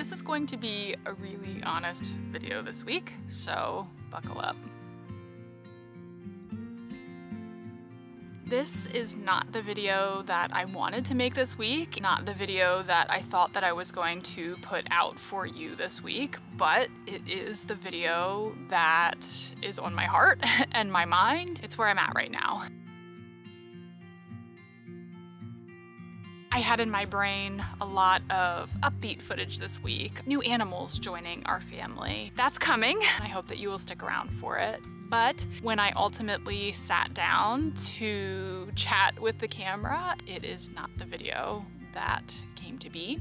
This is going to be a really honest video this week, so buckle up. This is not the video that I wanted to make this week, not the video that I thought that I was going to put out for you this week, but it is the video that is on my heart and my mind. It's where I'm at right now. I had in my brain a lot of upbeat footage this week, new animals joining our family. That's coming. I hope that you will stick around for it. But when I ultimately sat down to chat with the camera, it is not the video that came to be.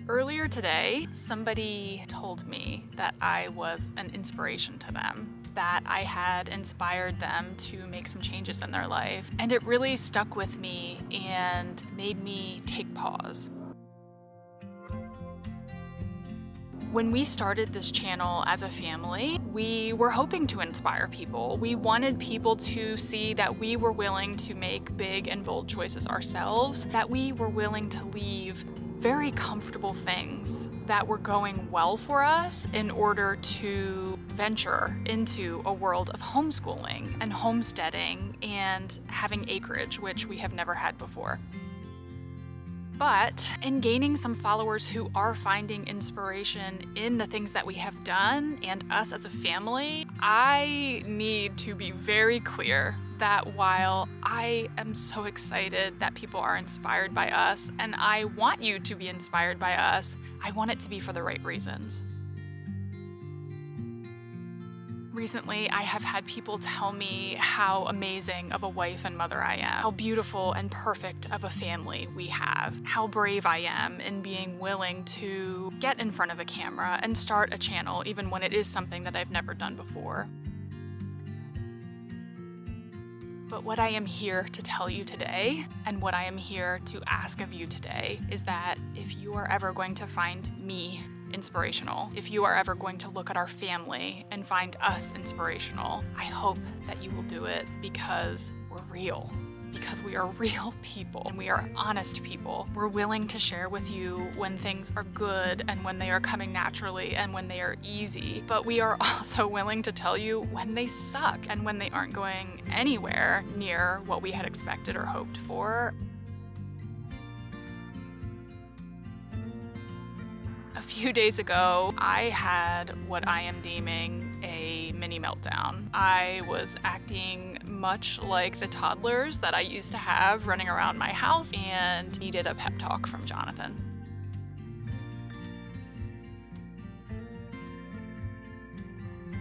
Earlier today, somebody told me that I was an inspiration to them, that I had inspired them to make some changes in their life. And it really stuck with me and made me take pause. When we started this channel as a family, we were hoping to inspire people. We wanted people to see that we were willing to make big and bold choices ourselves, that we were willing to leave very comfortable things that were going well for us in order to venture into a world of homeschooling and homesteading and having acreage, which we have never had before. But in gaining some followers who are finding inspiration in the things that we have done and us as a family, I need to be very clear that while I am so excited that people are inspired by us and I want you to be inspired by us, I want it to be for the right reasons. Recently, I have had people tell me how amazing of a wife and mother I am, how beautiful and perfect of a family we have, how brave I am in being willing to get in front of a camera and start a channel even when it is something that I've never done before. But what I am here to tell you today, and what I am here to ask of you today, is that if you are ever going to find me inspirational, if you are ever going to look at our family and find us inspirational, I hope that you will do it because we're real. Because we are real people and we are honest people. We're willing to share with you when things are good and when they are coming naturally and when they are easy. But we are also willing to tell you when they suck and when they aren't going anywhere near what we had expected or hoped for. A few days ago, I had what I am deeming a mini meltdown. I was acting much like the toddlers that I used to have running around my house and needed a pep talk from Jonathan.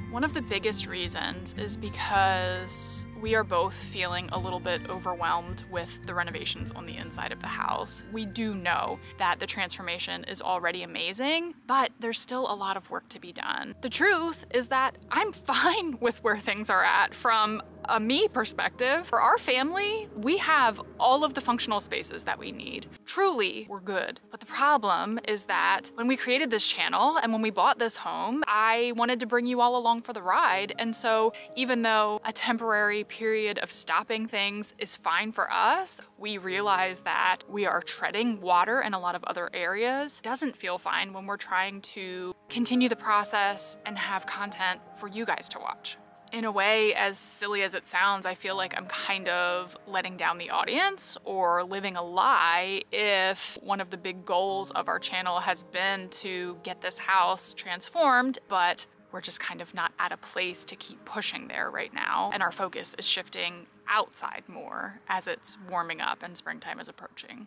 One of the biggest reasons is because we are both feeling a little bit overwhelmed with the renovations on the inside of the house. We do know that the transformation is already amazing, but there's still a lot of work to be done. The truth is that I'm fine with where things are at from a me perspective. For our family, we have all of the functional spaces that we need. Truly, we're good. But the problem is that when we created this channel and when we bought this home, I wanted to bring you all along for the ride. And so even though a temporary period of stopping things is fine for us, we realize that we are treading water in a lot of other areas. It doesn't feel fine when we're trying to continue the process and have content for you guys to watch. In a way, as silly as it sounds, I feel like I'm kind of letting down the audience or living a lie if one of the big goals of our channel has been to get this house transformed, but we're just kind of not at a place to keep pushing there right now. And our focus is shifting outside more as it's warming up and springtime is approaching.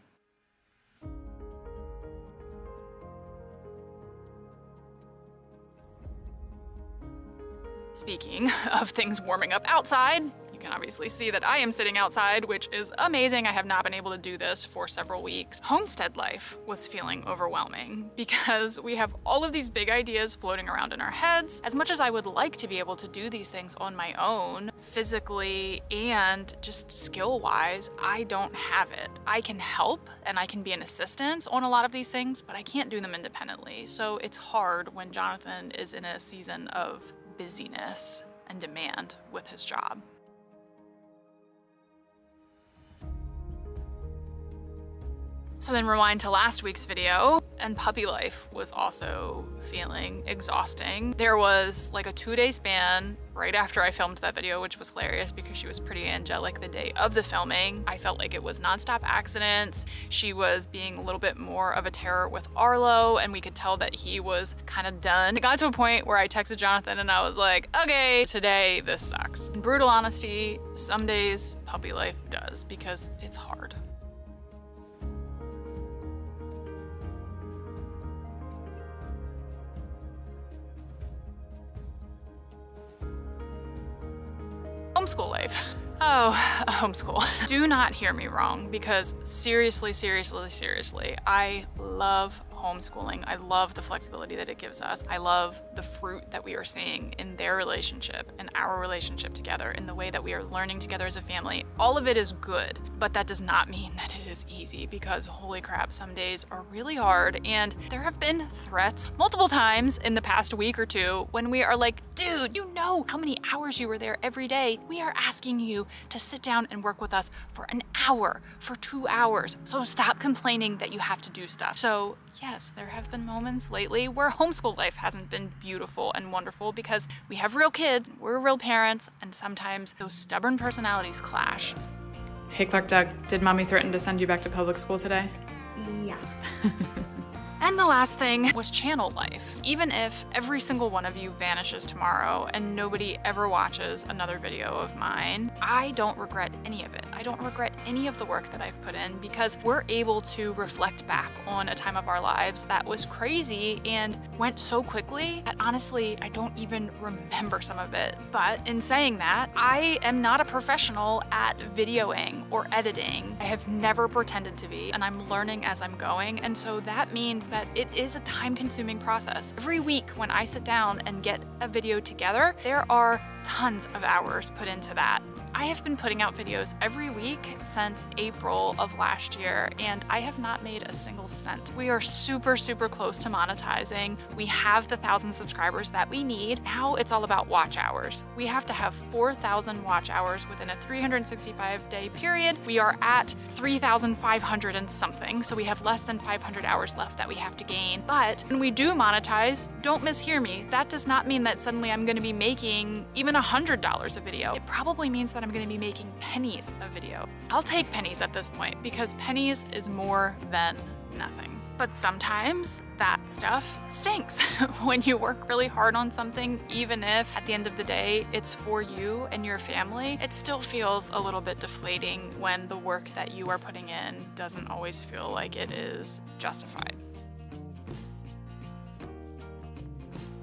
Speaking of things warming up outside, you can obviously see that I am sitting outside, which is amazing. I have not been able to do this for several weeks. Homestead life was feeling overwhelming because we have all of these big ideas floating around in our heads. As much as I would like to be able to do these things on my own, physically and just skill-wise, I don't have it. I can help and I can be an assistant on a lot of these things, but I can't do them independently. So it's hard when Jonathan is in a season of busyness and demand with his job. So then rewind to last week's video, and puppy life was also feeling exhausting. There was like a 2-day span right after I filmed that video, which was hilarious because she was pretty angelic the day of the filming. I felt like it was nonstop accidents. She was being a little bit more of a terror with Arlo, and we could tell that he was kind of done. It got to a point where I texted Jonathan and I was like, okay, today this sucks. In brutal honesty, some days puppy life does because it's hard. Homeschool life. Oh, homeschool. Do not hear me wrong, because seriously, I love homeschooling. I love the flexibility that it gives us. I love the fruit that we are seeing in their relationship and our relationship together, in the way that we are learning together as a family. All of it is good, but that does not mean that it is easy, because holy crap, some days are really hard. And there have been threats multiple times in the past week or two when we are like, dude, you know how many hours you were there every day. We are asking you to sit down and work with us for an hour, for 2 hours. So stop complaining that you have to do stuff. So yes, there have been moments lately where homeschool life hasn't been beautiful and wonderful because we have real kids, we're real parents, and sometimes those stubborn personalities clash. Hey Clark Doug, did mommy threaten to send you back to public school today? Yeah. And the last thing was channel life. Even if every single one of you vanishes tomorrow and nobody ever watches another video of mine, I don't regret any of it. I don't regret any of the work that I've put in, because we're able to reflect back on a time of our lives that was crazy and went so quickly that honestly, I don't even remember some of it. But in saying that, I am not a professional at videoing or editing. I have never pretended to be, and I'm learning as I'm going. And so that means that it is a time-consuming process. Every week when I sit down and get a video together, there are tons of hours put into that. I have been putting out videos every week since April of last year, and I have not made a single cent. We are super close to monetizing. We have the 1,000 subscribers that we need. Now it's all about watch hours. We have to have 4,000 watch hours within a 365-day period. We are at 3,500 and something, so we have less than 500 hours left that we have to gain. But when we do monetize, don't mishear me, that does not mean that suddenly I'm gonna be making even $100 a video. It probably means that I'm gonna be making pennies a video. I'll take pennies at this point, because pennies is more than nothing. But sometimes that stuff stinks. When you work really hard on something, even if at the end of the day it's for you and your family, it still feels a little bit deflating when the work that you are putting in doesn't always feel like it is justified.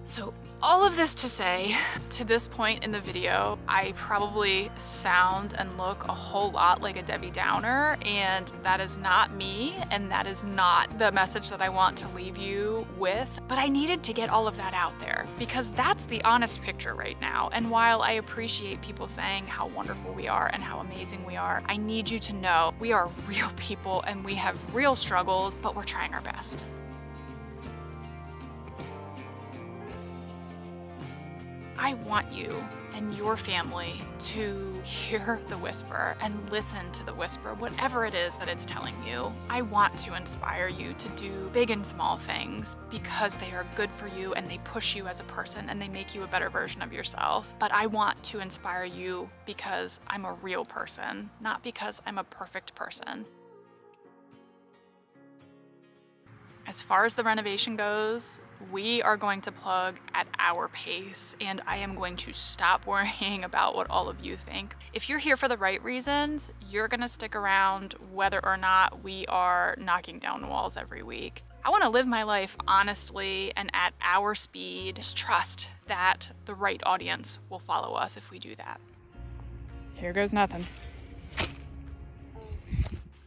So all of this to say, to this point in the video, I probably sound and look a whole lot like a Debbie Downer, and that is not me, and that is not the message that I want to leave you with. But I needed to get all of that out there, because that's the honest picture right now. And while I appreciate people saying how wonderful we are and how amazing we are, I need you to know we are real people and we have real struggles, but we're trying our best. I want you and your family to hear the whisper and listen to the whisper, whatever it is that it's telling you. I want to inspire you to do big and small things because they are good for you and they push you as a person and they make you a better version of yourself. But I want to inspire you because I'm a real person, not because I'm a perfect person. As far as the renovation goes, we are going to plug at our pace, and I am going to stop worrying about what all of you think. If you're here for the right reasons, you're gonna stick around whether or not we are knocking down walls every week. I wanna live my life honestly and at our speed. Just trust that the right audience will follow us if we do that. Here goes nothing.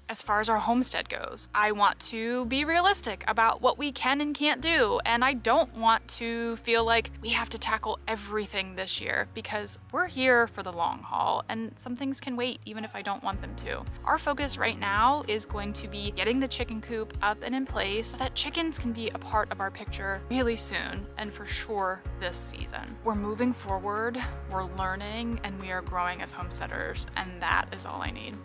As far as our homestead goes, I want to be realistic about what we can and can't do, and I don't want to feel like we have to tackle everything this year, because we're here for the long haul and some things can wait even if I don't want them to. Our focus right now is going to be getting the chicken coop up and in place so that chickens can be a part of our picture really soon, and for sure this season. We're moving forward, we're learning, and we are growing as homesteaders, and that is all I need.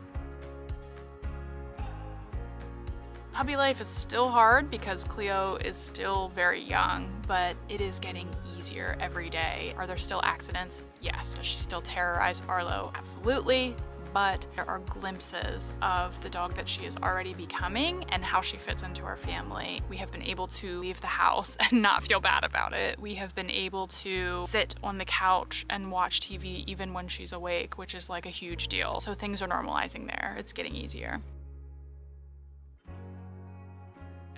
Puppy life is still hard because Cleo is still very young, but it is getting easier every day. Are there still accidents? Yes. Does she still terrorize Arlo? Absolutely. But there are glimpses of the dog that she is already becoming and how she fits into our family. We have been able to leave the house and not feel bad about it. We have been able to sit on the couch and watch TV even when she's awake, which is like a huge deal. So things are normalizing there. It's getting easier.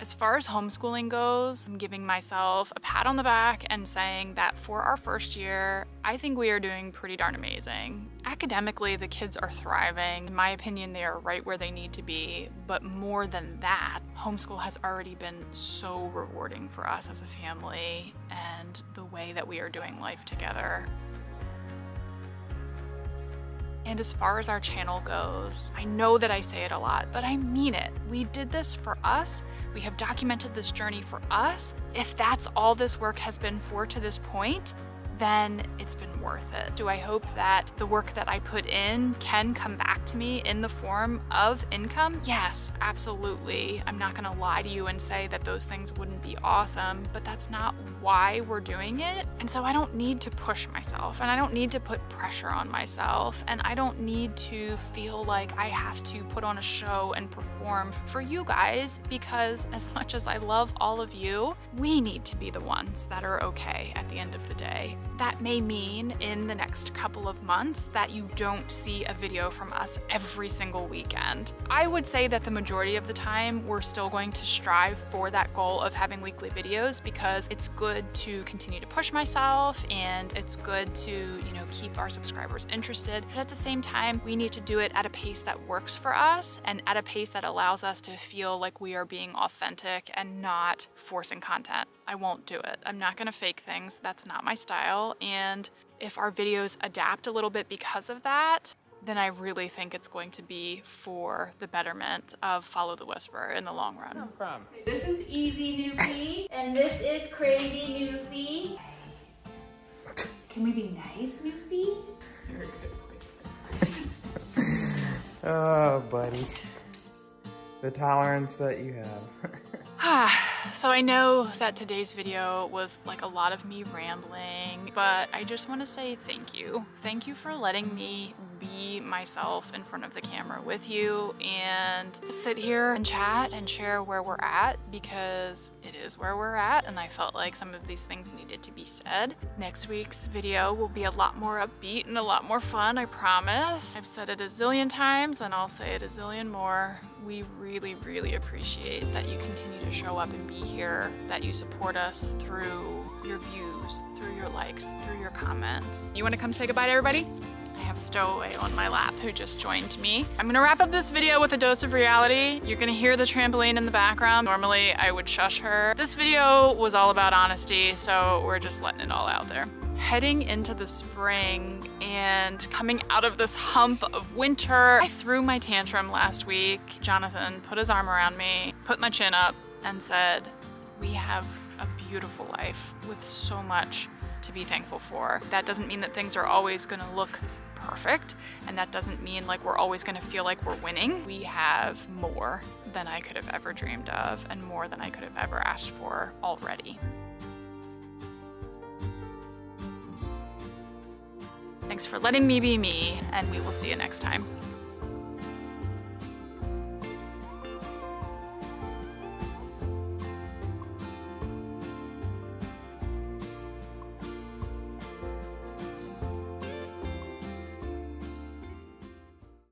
As far as homeschooling goes, I'm giving myself a pat on the back and saying that for our first year, I think we are doing pretty darn amazing. Academically, the kids are thriving. In my opinion, they are right where they need to be. But more than that, homeschool has already been so rewarding for us as a family and the way that we are doing life together. And as far as our channel goes, I know that I say it a lot, but I mean it. We did this for us. We have documented this journey for us. If that's all this work has been for to this point, then it's been worth it. Do I hope that the work that I put in can come back to me in the form of income? Yes, absolutely. I'm not gonna lie to you and say that those things wouldn't be awesome, but that's not why we're doing it. And so I don't need to push myself, and I don't need to put pressure on myself, and I don't need to feel like I have to put on a show and perform for you guys, because as much as I love all of you, we need to be the ones that are okay at the end of the day. That may mean in the next couple of months that you don't see a video from us every single weekend. I would say that the majority of the time we're still going to strive for that goal of having weekly videos, because it's good to continue to push myself and it's good to, you know, keep our subscribers interested. But at the same time, we need to do it at a pace that works for us and at a pace that allows us to feel like we are being authentic and not forcing content. I won't do it. I'm not gonna fake things. That's not my style. And if our videos adapt a little bit because of that, then I really think it's going to be for the betterment of Follow the Whisper in the long run. This is easy, Newfie, and this is crazy, Newfie. Can we be nice, Newfie? You're a good boy. Oh, buddy. The tolerance that you have. So I know that today's video was like a lot of me rambling, but I just want to say thank you. Thank you for letting me be myself in front of the camera with you and sit here and chat and share where we're at, because it is where we're at and I felt like some of these things needed to be said. Next week's video will be a lot more upbeat and a lot more fun, I promise. I've said it a zillion times and I'll say it a zillion more. We really, really appreciate that you continue to show up and be here, that you support us through your views, through your likes, through your comments. You want to come say goodbye to everybody? I have a stowaway on my lap who just joined me. I'm gonna wrap up this video with a dose of reality. You're gonna hear the trampoline in the background. Normally I would shush her. This video was all about honesty, so we're just letting it all out there. Heading into the spring and coming out of this hump of winter, I threw my tantrum last week. Jonathan put his arm around me, put my chin up, and said, we have a beautiful life with so much to be thankful for. That doesn't mean that things are always gonna look perfect, and that doesn't mean like we're always gonna feel like we're winning. We have more than I could have ever dreamed of and more than I could have ever asked for already. Thanks for letting me be me, and we will see you next time.